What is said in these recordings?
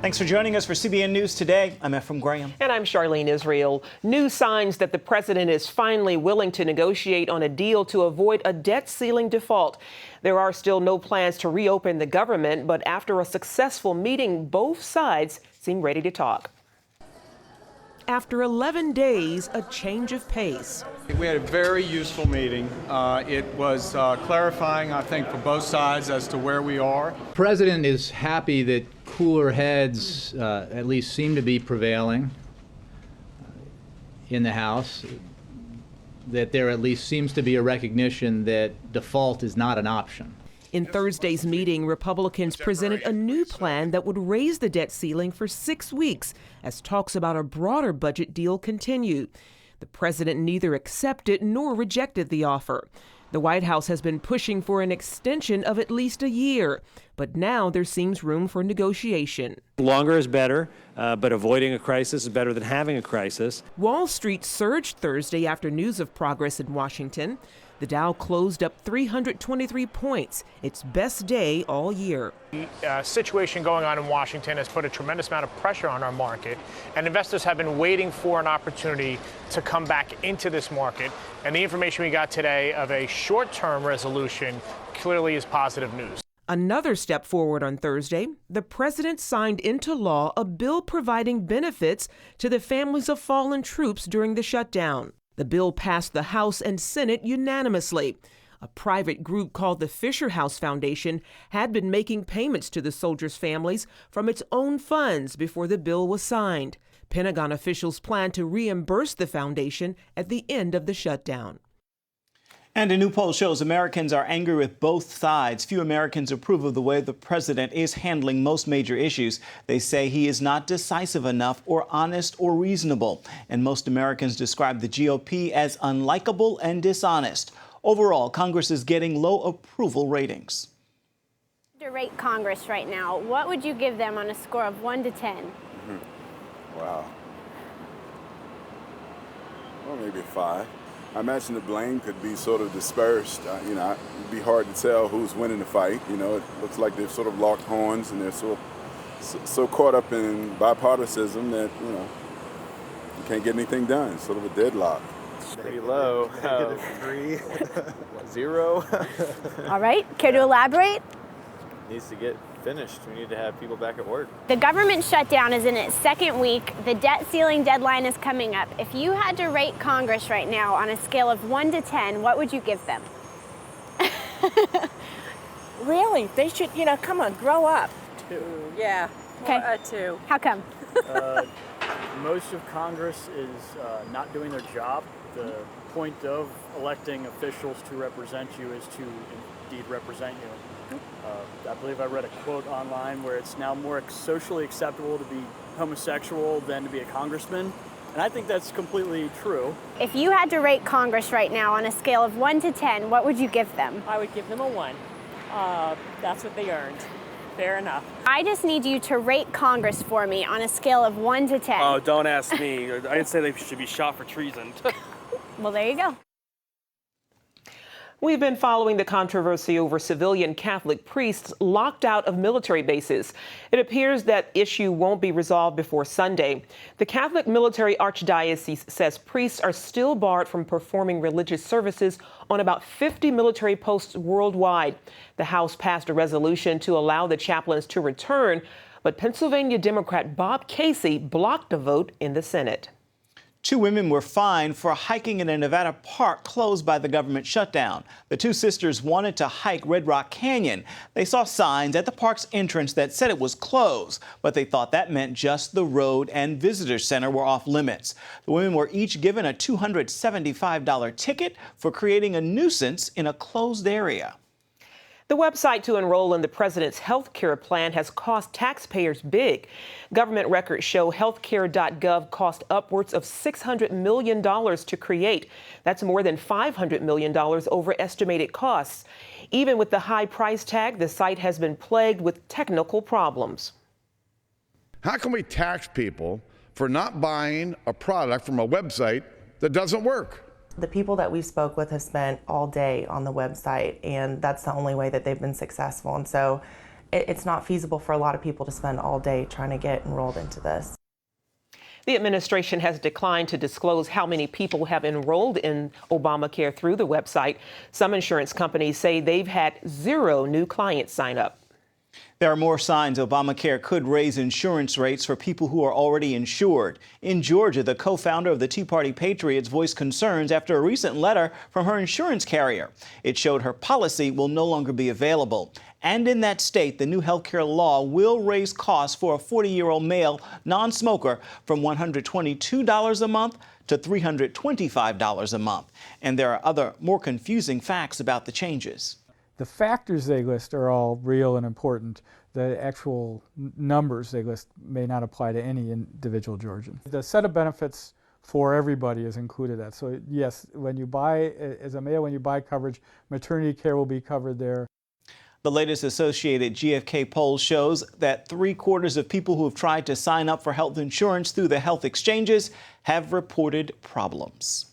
Thanks for joining us for CBN News Today. I'm Ephraim Graham. And I'm Charlene Israel. New signs that the president is finally willing to negotiate on a deal to avoid a debt ceiling default. There are still no plans to reopen the government, but after a successful meeting, both sides seem ready to talk. After 11 days, a change of pace. We had a very useful meeting. It was clarifying, I think, for both sides as to where we are. The president is happy that cooler heads at least seem to be prevailing in the House, that there at least seems to be a recognition that default is not an option. In Thursday's meeting, Republicans presented a new plan that would raise the debt ceiling for 6 weeks as talks about a broader budget deal continue. The president neither accepted nor rejected the offer. The White House has been pushing for an extension of at least a year, but now there seems room for negotiation. Longer is better, but avoiding a crisis is better than having a crisis. Wall Street surged Thursday after news of progress in Washington. The Dow closed up 323 points, its best day all year. The situation going on in Washington has put a tremendous amount of pressure on our market, and investors have been waiting for an opportunity to come back into this market. And the information we got today of a short-term resolution clearly is positive news. Another step forward on Thursday, the president signed into law a bill providing benefits to the families of fallen troops during the shutdown. The bill passed the House and Senate unanimously. A private group called the Fisher House Foundation had been making payments to the soldiers' families from its own funds before the bill was signed. Pentagon officials plan to reimburse the foundation at the end of the shutdown. And a new poll shows Americans are angry with both sides. Few Americans approve of the way the president is handling most major issues. They say he is not decisive enough or honest or reasonable. And most Americans describe the GOP as unlikable and dishonest. Overall, Congress is getting low approval ratings. To rate Congress right now, what would you give them on a score of 1 to 10? Wow. Well, maybe a 5. I imagine the blame could be sort of dispersed. It'd be hard to tell who's winning the fight. It looks like they've sort of locked horns and they're so caught up in bipartisanship that, you can't get anything done. It's sort of a deadlock. Pretty low. 3, 0. All right, care to elaborate? Needs to get finished. We need to have people back at work. The government shutdown is in its second week. The debt ceiling deadline is coming up. If you had to rate Congress right now on a scale of 1 to 10, what would you give them? Really? They should, come on, grow up. 2. Yeah. Okay. 2. How come? Most of Congress is not doing their job. The point of electing officials to represent you is to indeed represent you. I believe I read a quote online where it's now more socially acceptable to be homosexual than to be a congressman. And I think that's completely true. If you had to rate Congress right now on a scale of 1 to 10, what would you give them? I would give them a 1. That's what they earned. Fair enough. I just need you to rate Congress for me on a scale of 1 to 10. Oh, don't ask me. I'd say they should be shot for treason. Well, there you go. We've been following the controversy over civilian Catholic priests locked out of military bases. It appears that issue won't be resolved before Sunday. The Catholic Military Archdiocese says priests are still barred from performing religious services on about 50 military posts worldwide. The House passed a resolution to allow the chaplains to return, but Pennsylvania Democrat Bob Casey blocked a vote in the Senate. 2 women were fined for hiking in a Nevada park closed by the government shutdown. The 2 sisters wanted to hike Red Rock Canyon. They saw signs at the park's entrance that said it was closed, but they thought that meant just the road and visitor center were off limits. The women were each given a $275 ticket for creating a nuisance in a closed area. The website to enroll in the president's health care plan has cost taxpayers big. Government records show healthcare.gov cost upwards of $600 million to create. That's more than $500 million over estimated costs. Even with the high price tag, the site has been plagued with technical problems. How can we tax people for not buying a product from a website that doesn't work? The people that we spoke with have spent all day on the website, and that's the only way that they've been successful. And so it's not feasible for a lot of people to spend all day trying to get enrolled into this. The administration has declined to disclose how many people have enrolled in Obamacare through the website. Some insurance companies say they've had 0 new clients sign up. There are more signs Obamacare could raise insurance rates for people who are already insured. In Georgia, the co-founder of the Tea Party Patriots voiced concerns after a recent letter from her insurance carrier. It showed her policy will no longer be available. And in that state, the new healthcare law will raise costs for a 40-year-old male non-smoker from $122 a month to $325 a month. And there are other more confusing facts about the changes. The factors they list are all real and important. The actual numbers they list may not apply to any individual Georgian. The set of benefits for everybody is included that. So yes, when you buy, as a male, when you buy coverage, maternity care will be covered there. The latest Associated GfK poll shows that 3/4 of people who have tried to sign up for health insurance through the health exchanges have reported problems.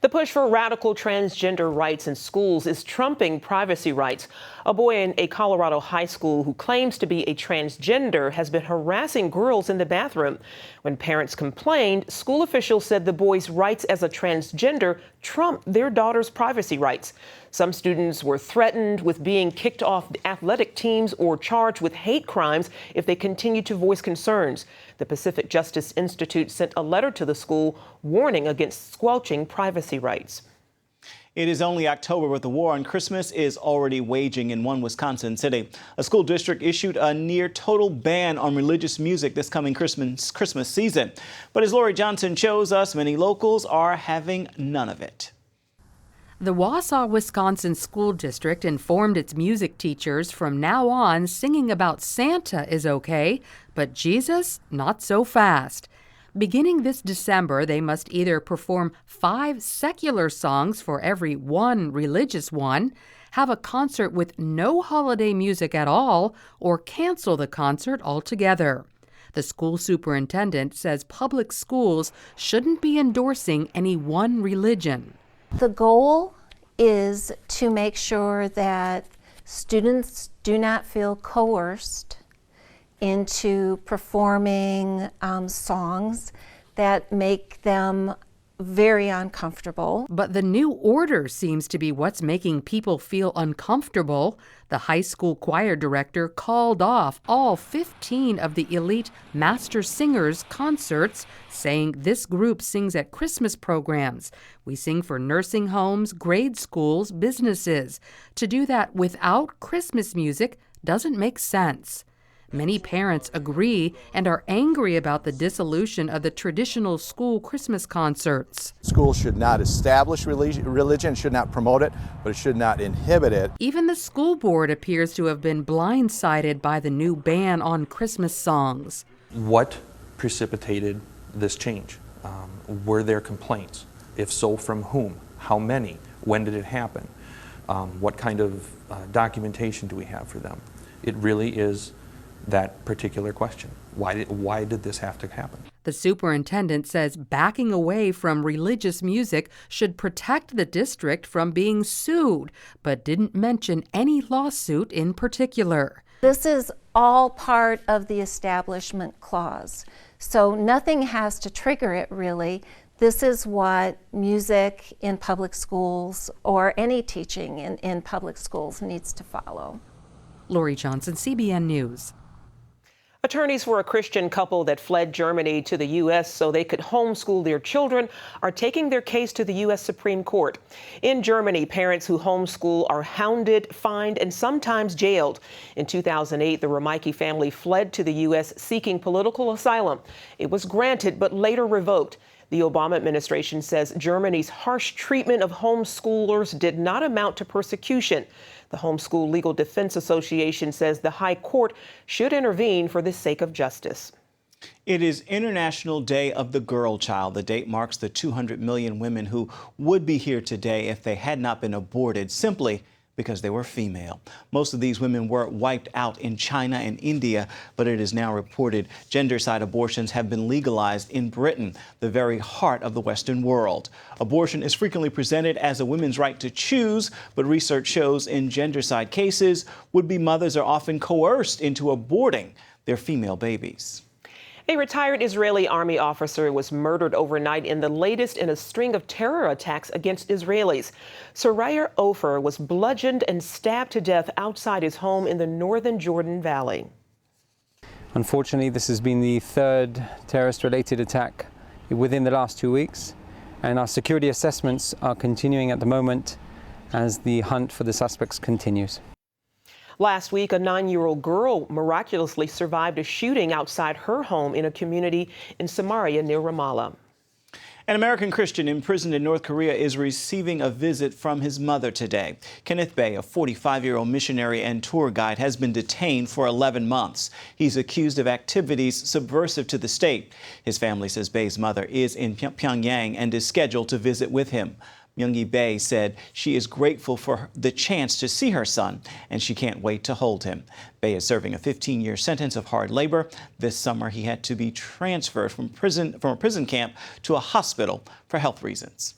The push for radical transgender rights in schools is trumping privacy rights. A boy in a Colorado high school who claims to be a transgender has been harassing girls in the bathroom. When parents complained, school officials said the boy's rights as a transgender trumped their daughter's privacy rights. Some students were threatened with being kicked off athletic teams or charged with hate crimes if they continued to voice concerns. The Pacific Justice Institute sent a letter to the school warning against squelching privacy rights. It is only October, but the war on Christmas is already waging in one Wisconsin city. A school district issued a near total ban on religious music this coming Christmas season. But as Lori Johnson shows us, many locals are having none of it. The Wausau, Wisconsin School District informed its music teachers from now on singing about Santa is okay, but Jesus, not so fast. Beginning this December, they must either perform 5 secular songs for every 1 religious one, have a concert with no holiday music at all, or cancel the concert altogether. The school superintendent says public schools shouldn't be endorsing any one religion. The goal is to make sure that students do not feel coerced into performing songs that make them very uncomfortable. But the new order seems to be what's making people feel uncomfortable. The high school choir director called off all 15 of the elite Master Singers concerts, saying this group sings at Christmas programs. We sing for nursing homes, grade schools, businesses. To do that without Christmas music doesn't make sense. Many parents agree and are angry about the dissolution of the traditional school Christmas concerts. Schools should not establish religion, should not promote it, but it should not inhibit it. Even the school board appears to have been blindsided by the new ban on Christmas songs. What precipitated this change? Were there complaints? If so, from whom? How many? When did it happen? What kind of documentation do we have for them? It really is that particular question. Why did this have to happen? The superintendent says backing away from religious music should protect the district from being sued, but didn't mention any lawsuit in particular. This is all part of the Establishment Clause, so nothing has to trigger it really. This is what music in public schools or any teaching in public schools needs to follow. Lori Johnson, CBN News. Attorneys for a Christian couple that fled Germany to the U.S. so they could homeschool their children are taking their case to the U.S. Supreme Court. In Germany, parents who homeschool are hounded, fined, and sometimes jailed. In 2008, the Romeike family fled to the U.S. seeking political asylum. It was granted, but later revoked. The Obama administration says Germany's harsh treatment of homeschoolers did not amount to persecution. The Homeschool Legal Defense Association says the High Court should intervene for the sake of justice. It is International Day of the Girl Child. The date marks the 200 million women who would be here today if they had not been aborted simply because they were female. Most of these women were wiped out in China and India, but it is now reported gender-side abortions have been legalized in Britain, the very heart of the Western world. Abortion is frequently presented as a woman's right to choose, but research shows in gender-side cases, would-be mothers are often coerced into aborting their female babies. A retired Israeli army officer was murdered overnight in the latest in a string of terror attacks against Israelis. Soraya Ofer was bludgeoned and stabbed to death outside his home in the northern Jordan Valley. Unfortunately, this has been the third terrorist-related attack within the last 2 weeks, and our security assessments are continuing at the moment as the hunt for the suspects continues. Last week, a 9-year-old girl miraculously survived a shooting outside her home in a community in Samaria near Ramallah. An American Christian imprisoned in North Korea is receiving a visit from his mother today. Kenneth Bae, a 45-year-old missionary and tour guide, has been detained for 11 months. He's accused of activities subversive to the state. His family says Bae's mother is in Pyongyang and is scheduled to visit with him. Myungi Bae said she is grateful for the chance to see her son, and she can't wait to hold him. Bae is serving a 15-year sentence of hard labor. This summer, he had to be transferred from a prison camp to a hospital for health reasons.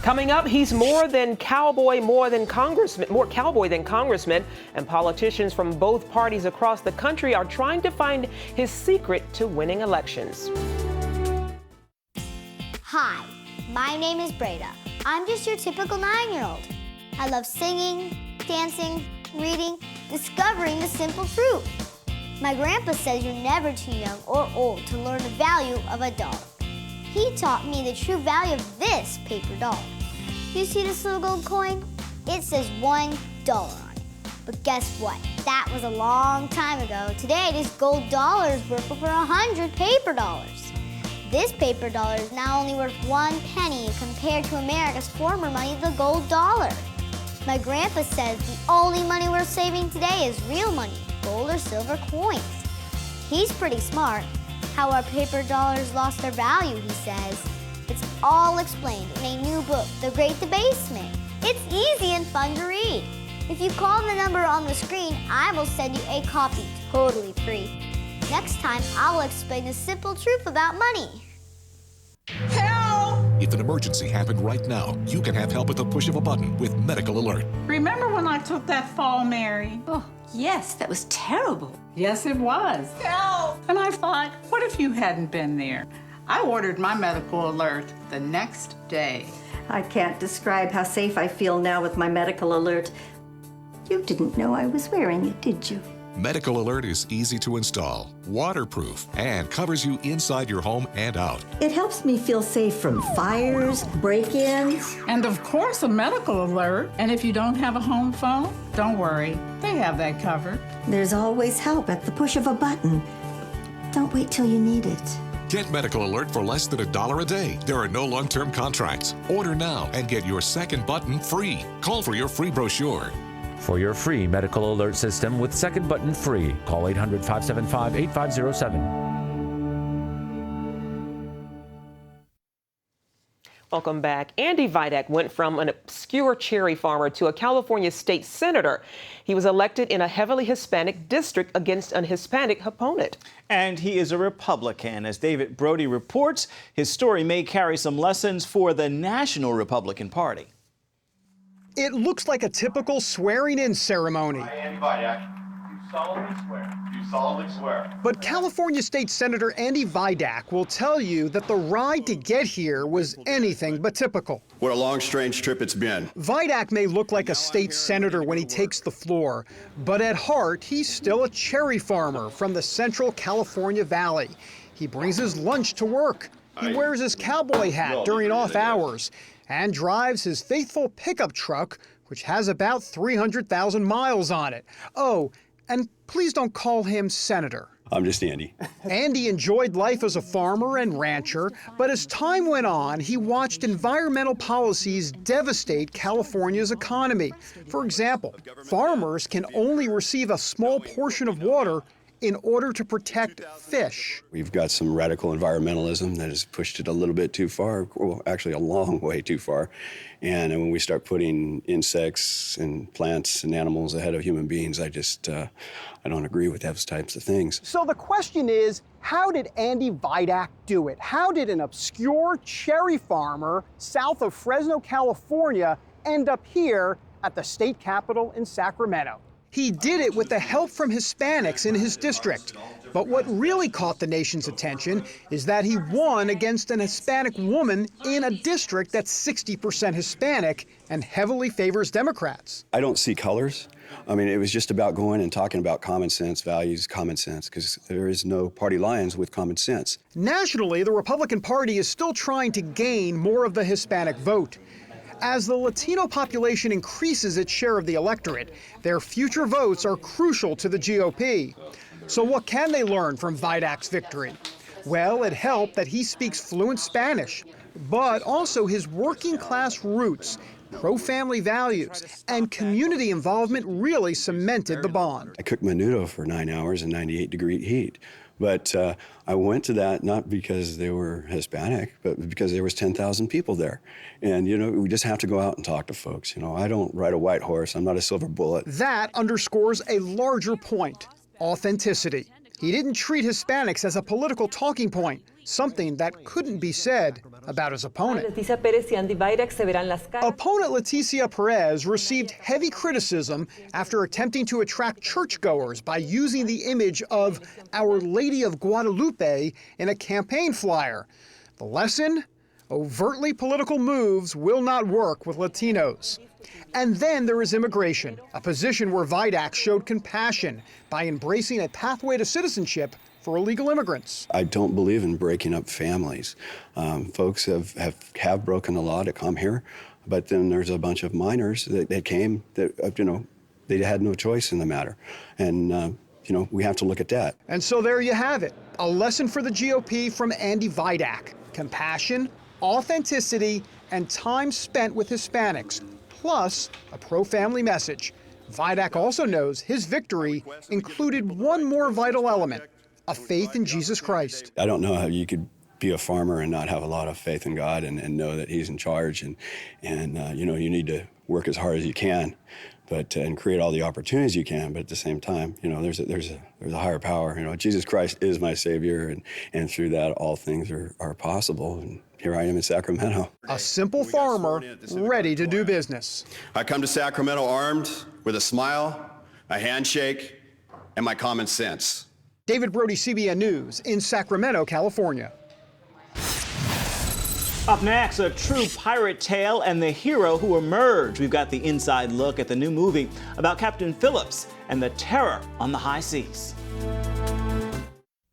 Coming up, he's more cowboy than congressman, and politicians from both parties across the country are trying to find his secret to winning elections. Hi. My name is Breda. I'm just your typical 9-year-old. I love singing, dancing, reading, discovering the simple truth. My grandpa says you're never too young or old to learn the value of a dollar. He taught me the true value of this paper dollar. You see this little gold coin? It says $1 on it. But guess what? That was a long time ago. Today, this gold dollar is worth over 100 paper dollars. This paper dollar is now only worth 1 penny compared to America's former money, the gold dollar. My grandpa says the only money worth saving today is real money, gold or silver coins. He's pretty smart. How our paper dollars lost their value, he says. It's all explained in a new book, The Great Debasement. It's easy and fun to read. If you call the number on the screen, I will send you a copy totally free. Next time, I'll explain the simple truth about money. Help! If an emergency happened right now, you can have help at the push of a button with Medical Alert. Remember when I took that fall, Mary? Oh, yes, that was terrible. Yes, it was. Help! And I thought, what if you hadn't been there? I ordered my Medical Alert the next day. I can't describe how safe I feel now with my Medical Alert. You didn't know I was wearing it, did you? Medical Alert is easy to install, waterproof, and covers you inside your home and out. It helps me feel safe from fires, break-ins. And of course, a Medical Alert. And if you don't have a home phone, don't worry. They have that covered. There's always help at the push of a button. Don't wait till you need it. Get Medical Alert for less than $1 a day. There are no long-term contracts. Order now and get your second button free. Call for your free brochure. For your free Medical Alert system with second button free, call 800-575-8507. Welcome back. Andy Vidak went from an obscure cherry farmer to a California state senator. He was elected in a heavily Hispanic district against an Hispanic opponent. And he is a Republican. As David Brody reports, his story may carry some lessons for the National Republican Party. It looks like a typical swearing-in ceremony. I, Andy Vidak, do solemnly swear. Do solemnly swear. But California State Senator Andy Vidak will tell you that the ride to get here was anything but typical. What a long, strange trip it's been. Vidak may look like a state senator when he takes the floor, but at heart, he's still a cherry farmer from the Central California Valley. He brings his lunch to work. He wears his cowboy hat during off hours and drives his faithful pickup truck, which has about 300,000 miles on it. Oh, and please don't call him Senator. I'm just Andy. Andy enjoyed life as a farmer and rancher, but as time went on, he watched environmental policies devastate California's economy. For example, farmers can only receive a small portion of water in order to protect fish. We've got some radical environmentalism that has pushed it a little bit too far, well, actually a long way too far. And when we start putting insects and plants and animals ahead of human beings, I don't agree with those types of things. So the question is, how did Andy Vidak do it? How did an obscure cherry farmer south of Fresno, California, end up here at the state capitol in Sacramento? He did it with the help from Hispanics in his district. But what really caught the nation's attention is that he won against an Hispanic woman in a district that's 60% Hispanic and heavily favors Democrats. I don't see colors. I mean, it was just about going and talking about common sense, values, common sense, because there is no party lines with common sense. Nationally, the Republican Party is still trying to gain more of the Hispanic vote. As the Latino population increases its share of the electorate, their future votes are crucial to the GOP. So what can they learn from Vidak's victory? Well, it helped that he speaks fluent Spanish, but also his working class roots, pro-family values, and community involvement really cemented the bond. I cooked menudo for 9 hours in 98-degree heat. But I went to that not because they were Hispanic, but because there was 10,000 people there. And, you know, we just have to go out and talk to folks. You know, I don't ride a white horse. I'm not a silver bullet. That underscores a larger point, authenticity. He didn't treat Hispanics as a political talking point, something that couldn't be said about his opponent. Opponent Leticia Perez received heavy criticism after attempting to attract churchgoers by using the image of Our Lady of Guadalupe in a campaign flyer. The lesson? Overtly political moves will not work with Latinos. And then there is immigration, a position where Vidak showed compassion by embracing a pathway to citizenship for illegal immigrants. I don't believe in breaking up families. Folks have broken the law to come here, but then there's a bunch of minors that came that, you know, they had no choice in the matter. And, you know, we have to look at that. And so there you have it, a lesson for the GOP from Andy Vidak. Compassion, authenticity, and time spent with Hispanics, plus a pro-family message. Vidak also knows his victory included one more vital element, a faith in Jesus Christ. I don't know how you could be a farmer and not have a lot of faith in God and know that He's in charge, and you know, you need to work as hard as you can, but and create all the opportunities you can. But at the same time, you know, there's a higher power. You know, Jesus Christ is my Savior, and through that, all things are possible. And here I am in Sacramento. A simple farmer ready to do business. I come to Sacramento armed with a smile, a handshake, and my common sense. David Brody, CBN News in Sacramento, California. Up next, a true pirate tale and the hero who emerged. We've got the inside look at the new movie about Captain Phillips and the terror on the high seas.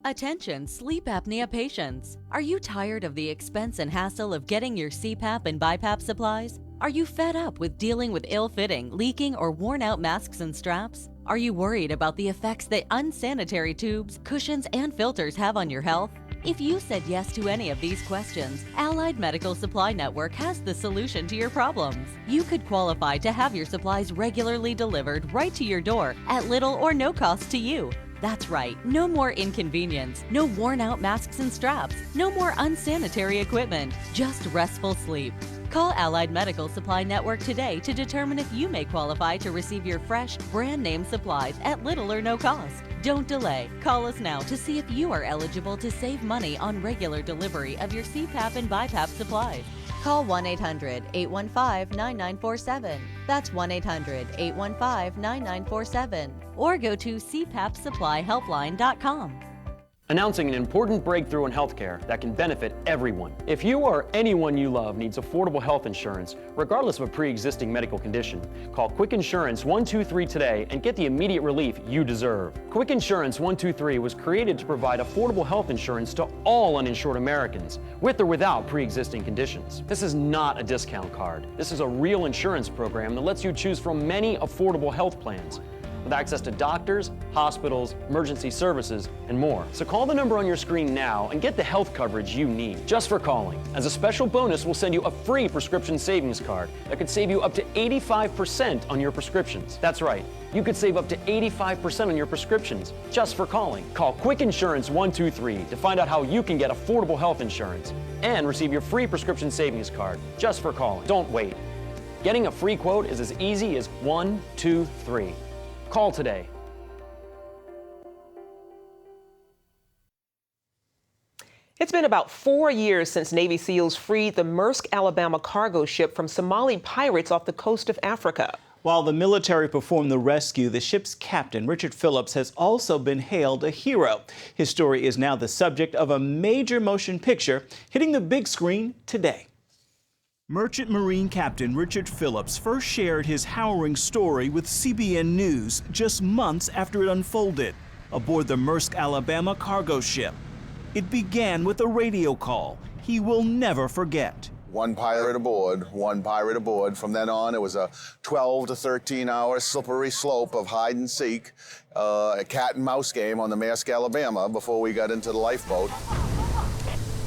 Attention sleep apnea patients. Are you tired of the expense and hassle of getting your CPAP and BiPAP supplies? Are you fed up with dealing with ill-fitting, leaking, or worn-out masks and straps? Are you worried about the effects that unsanitary tubes, cushions, and filters have on your health? If you said yes to any of these questions, Allied Medical Supply Network has the solution to your problems. You could qualify to have your supplies regularly delivered right to your door at little or no cost to you. That's right, no more inconvenience, no worn-out masks and straps, no more unsanitary equipment, just restful sleep. Call Allied Medical Supply Network today to determine if you may qualify to receive your fresh, brand-name supplies at little or no cost. Don't delay. Call us now to see if you are eligible to save money on regular delivery of your CPAP and BiPAP supplies. Call 1-800-815-9947. That's 1-800-815-9947. Or go to cpapsupplyhelpline.com. Announcing an important breakthrough in healthcare that can benefit everyone. If you or anyone you love needs affordable health insurance, regardless of a pre-existing medical condition, call Quick Insurance 123 today and get the immediate relief you deserve. Quick Insurance 123 was created to provide affordable health insurance to all uninsured Americans, with or without pre-existing conditions. This is not a discount card. This is a real insurance program that lets you choose from many affordable health plans. with access to doctors, hospitals, emergency services, and more. So call the number on your screen now and get the health coverage you need just for calling. As a special bonus, we'll send you a free prescription savings card that could save you up to 85% on your prescriptions. That's right, you could save up to 85% on your prescriptions just for calling. Call Quick Insurance 123 to find out how you can get affordable health insurance and receive your free prescription savings card just for calling. Don't wait. Getting a free quote is as easy as 1, 2, 3. Call today. It's been about 4 years since Navy SEALs freed the Maersk, Alabama cargo ship from Somali pirates off the coast of Africa. While the military performed the rescue, the ship's captain, Richard Phillips, has also been hailed a hero. His story is now the subject of a major motion picture hitting the big screen today. Merchant Marine Captain Richard Phillips first shared his harrowing story with CBN News just months after it unfolded aboard the Maersk, Alabama cargo ship. It began with a radio call he will never forget. One pirate aboard, one pirate aboard. From then on, it was a 12 to 13 hour slippery slope of hide and seek, a cat and mouse game on the Maersk, Alabama before we got into the lifeboat.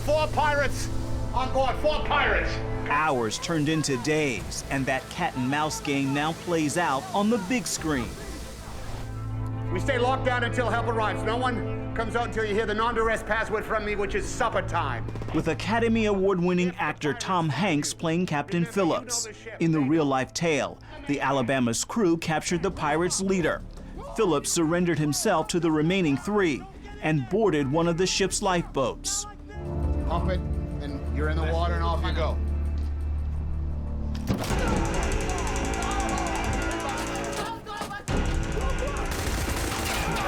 4 pirates on board, 4 pirates. Hours turned into days, and that cat and mouse game now plays out on the big screen. We stay locked down until help arrives. No one comes out until you hear the non-duress password from me, which is supper time. With Academy Award-winning actor Tom Hanks playing Captain Phillips. In the real-life tale, the Alabama's crew captured the pirates' leader. Phillips surrendered himself to the remaining 3 and boarded one of the ship's lifeboats. Pump it, and you're in the water, and off you go.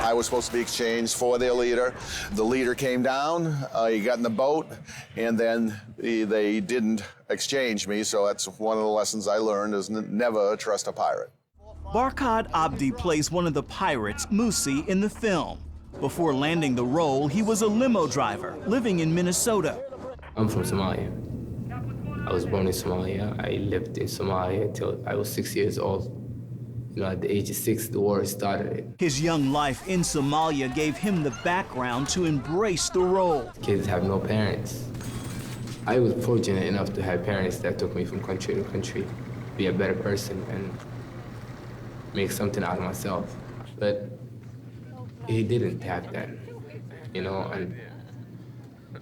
I was supposed to be exchanged for their leader. The leader came down, he got in the boat, and then they didn't exchange me, so that's one of the lessons I learned is never trust a pirate. Barkhad Abdi plays one of the pirates, Musi, in the film. Before landing the role, he was a limo driver living in Minnesota. I'm from Somalia. I was born in Somalia. I lived in Somalia until I was 6 years old. You know, at the age of 6, the war started. His young life in Somalia gave him the background to embrace the role. Kids have no parents. I was fortunate enough to have parents that took me from country to country, be a better person and make something out of myself. But he didn't have that, you know, and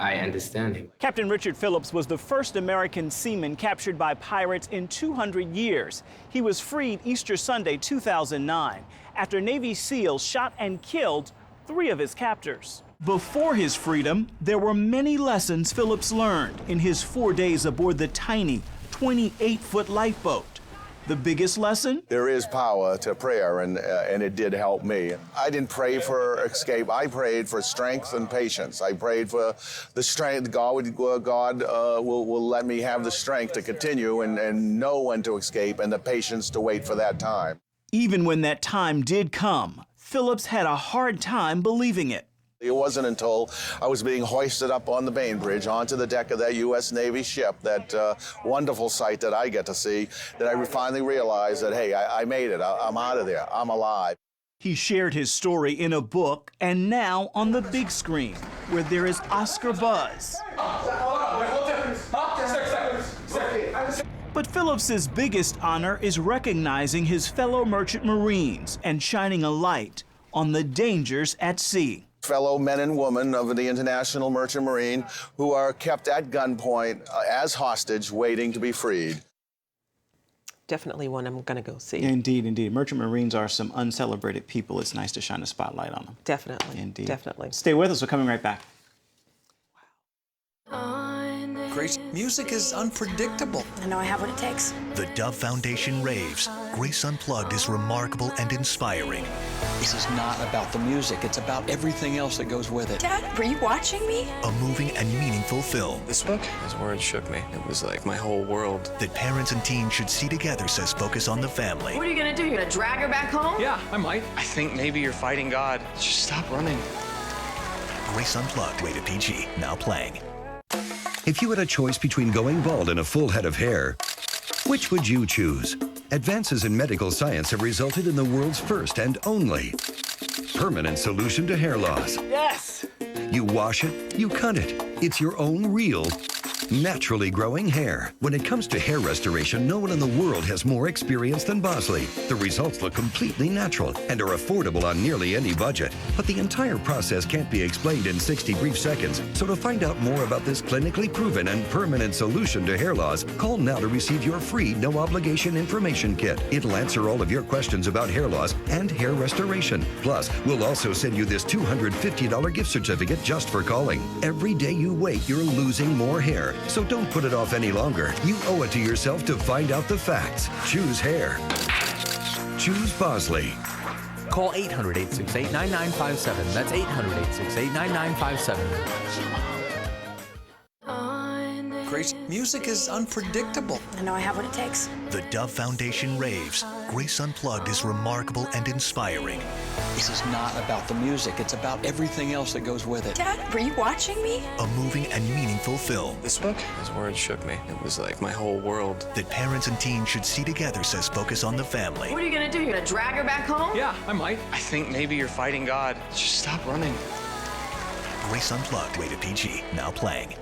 I understand him. Captain Richard Phillips was the first American seaman captured by pirates in 200 years. He was freed Easter Sunday, 2009, after Navy SEALs shot and killed 3 of his captors. Before his freedom, there were many lessons Phillips learned in his 4 days aboard the tiny 28-foot lifeboat. The biggest lesson? There is power to prayer, and it did help me. I didn't pray for escape. I prayed for strength and patience. I prayed for the strength. God will let me have the strength to continue and know when to escape and the patience to wait for that time. Even when that time did come, Phillips had a hard time believing it. It wasn't until I was being hoisted up on the Bain Bridge onto the deck of that U.S. Navy ship, that wonderful sight that I get to see, that I finally realized that, hey, I made it. I'm out of there. I'm alive. He shared his story in a book and now on the big screen, where there is Oscar buzz. But Phillips's biggest honor is recognizing his fellow merchant Marines and shining a light on the dangers at sea. Fellow men and women of the International Merchant Marine who are kept at gunpoint as hostage, waiting to be freed. Definitely one I'm going to go see. Indeed, indeed. Merchant Marines are some uncelebrated people. It's nice to shine a spotlight on them. Definitely. Indeed. Definitely. Stay with us. We're coming right back. Grace, music is unpredictable. I know I have what it takes. The Dove Foundation raves. Grace Unplugged is remarkable and inspiring. This is not about the music. It's about everything else that goes with it. Dad, were you watching me? A moving and meaningful film. This book, his words shook me. It was like my whole world. That parents and teens should see together, says Focus on the Family. What are you going to do? You're going to drag her back home? Yeah, I might. I think maybe you're fighting God. Just stop running. Grace Unplugged, rated PG, now playing. If you had a choice between going bald and a full head of hair, which would you choose? Advances in medical science have resulted in the world's first and only permanent solution to hair loss. Yes! You wash it, you cut it. It's your own real, naturally growing hair. When it comes to hair restoration, no one in the world has more experience than Bosley. The results look completely natural and are affordable on nearly any budget. But the entire process can't be explained in 60 brief seconds. So to find out more about this clinically proven and permanent solution to hair loss, call now to receive your free no-obligation information kit. It'll answer all of your questions about hair loss and hair restoration. Plus, we'll also send you this $250 gift certificate just for calling. Every day you wait, you're losing more hair. So don't put it off any longer. You owe it to yourself to find out the facts. Choose hair. Choose Bosley. Call 800-868-9957. That's 800-868-9957. Grace, music is unpredictable. I know I have what it takes. The Dove Foundation raves. Grace Unplugged is remarkable and inspiring. This is not about the music. It's about everything else that goes with it. Dad, were you watching me? A moving and meaningful film This book, his words shook me. It was like my whole world. that parents and teens should see together, says Focus on the Family. What are you gonna do? You're gonna drag her back home? Yeah, I might. I think maybe you're fighting God. Just stop running. Grace Unplugged, rated PG, now playing.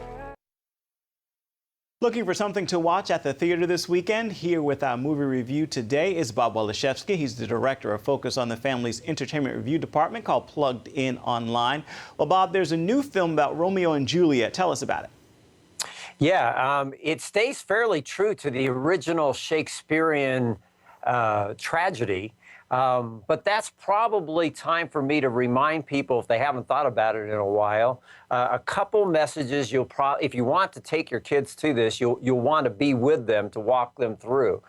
Looking for something to watch at the theater this weekend? Here with our movie review today is Bob Waliszewski. He's the director of Focus on the Family's entertainment review department called Plugged In Online. Well, Bob, there's a new film about Romeo and Juliet. Tell us about it. Yeah, it stays fairly true to the original Shakespearean tragedy. But that's probably time for me to remind people, if they haven't thought about it in a while, a couple messages if you want to take your kids to this, you'll want to be with them to walk them through.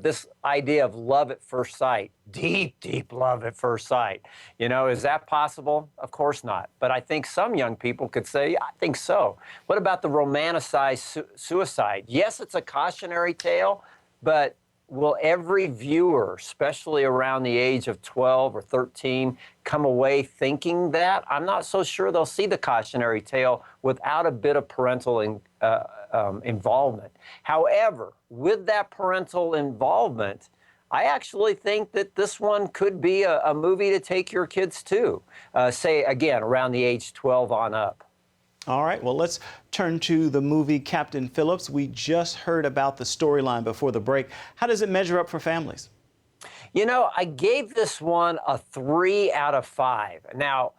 This idea of love at first sight, deep, deep love at first sight. You know, is that possible? Of course not. But I think some young people could say, yeah, I think so. What about the romanticized suicide? Yes, it's a cautionary tale, but will every viewer, especially around the age of 12 or 13, come away thinking that? I'm not so sure they'll see the cautionary tale without a bit of parental involvement. However, with that parental involvement, I actually think that this one could be a movie to take your kids to, say, again, around the age 12 on up. All right, well, let's turn to the movie Captain Phillips. We just heard about the storyline before the break. How does it measure up for families? You know, I gave this one a 3 out of 5. Now,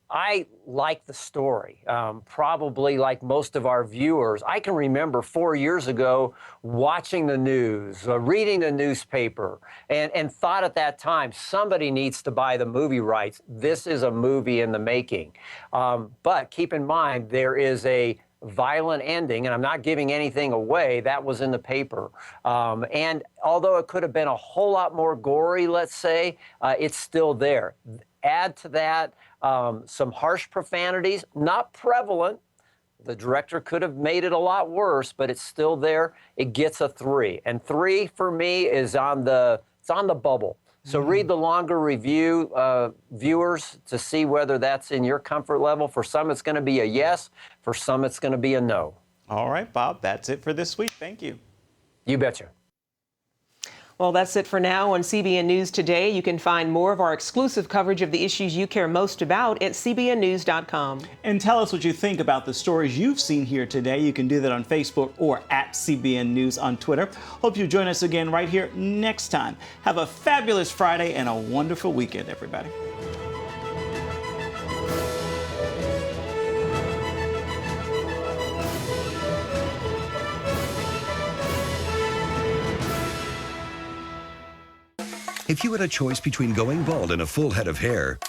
I like the story, probably like most of our viewers. I can remember 4 years ago watching the news, reading the newspaper, and thought at that time, somebody needs to buy the movie rights. This is a movie in the making. But keep in mind, there is a violent ending, and I'm not giving anything away. That was in the paper. And although it could have been a whole lot more gory, let's say, it's still there. Add to that some harsh profanities, not prevalent. The director could have made it a lot worse, but it's still there. It gets a 3. And 3 for me is on the bubble. So read the longer review, viewers, to see whether that's in your comfort level. For some, it's going to be a yes. For some, it's going to be a no. All right, Bob, that's it for this week. Thank you. You betcha. Well, that's it for now on CBN News Today. You can find more of our exclusive coverage of the issues you care most about at cbnnews.com. And tell us what you think about the stories you've seen here today. You can do that on Facebook or at CBN News on Twitter. Hope you join us again right here next time. Have a fabulous Friday and a wonderful weekend, everybody. If you had a choice between going bald and a full head of hair,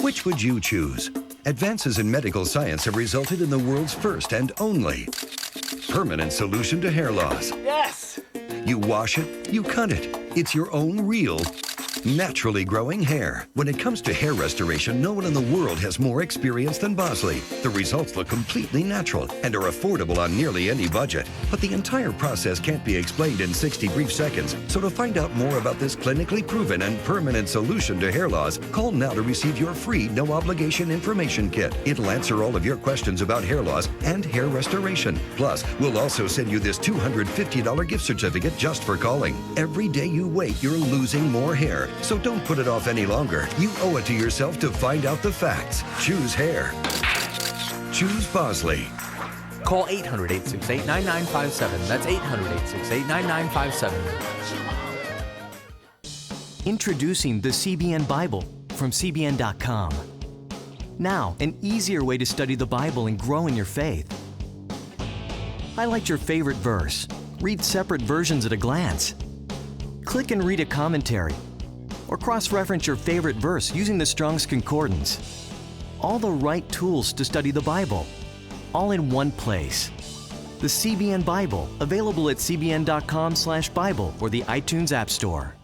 which would you choose? Advances in medical science have resulted in the world's first and only permanent solution to hair loss. Yes! You wash it, you cut it. It's your own real, naturally growing hair. When it comes to hair restoration, no one in the world has more experience than Bosley. The results look completely natural and are affordable on nearly any budget. But the entire process can't be explained in 60 brief seconds. So to find out more about this clinically proven and permanent solution to hair loss, call now to receive your free no-obligation information kit. It'll answer all of your questions about hair loss and hair restoration. Plus, we'll also send you this $250 gift certificate just for calling. Every day you wait, you're losing more hair. So don't put it off any longer. You owe it to yourself to find out the facts. Choose hair. Choose Bosley. Call 800-868-9957. That's 800-868-9957. Introducing the CBN Bible from CBN.com. Now, an easier way to study the Bible and grow in your faith. Highlight your favorite verse. Read separate versions at a glance. Click and read a commentary. Or cross-reference your favorite verse using the Strong's Concordance. All the right tools to study the Bible, all in one place. The CBN Bible, available at cbn.com/Bible or the iTunes App Store.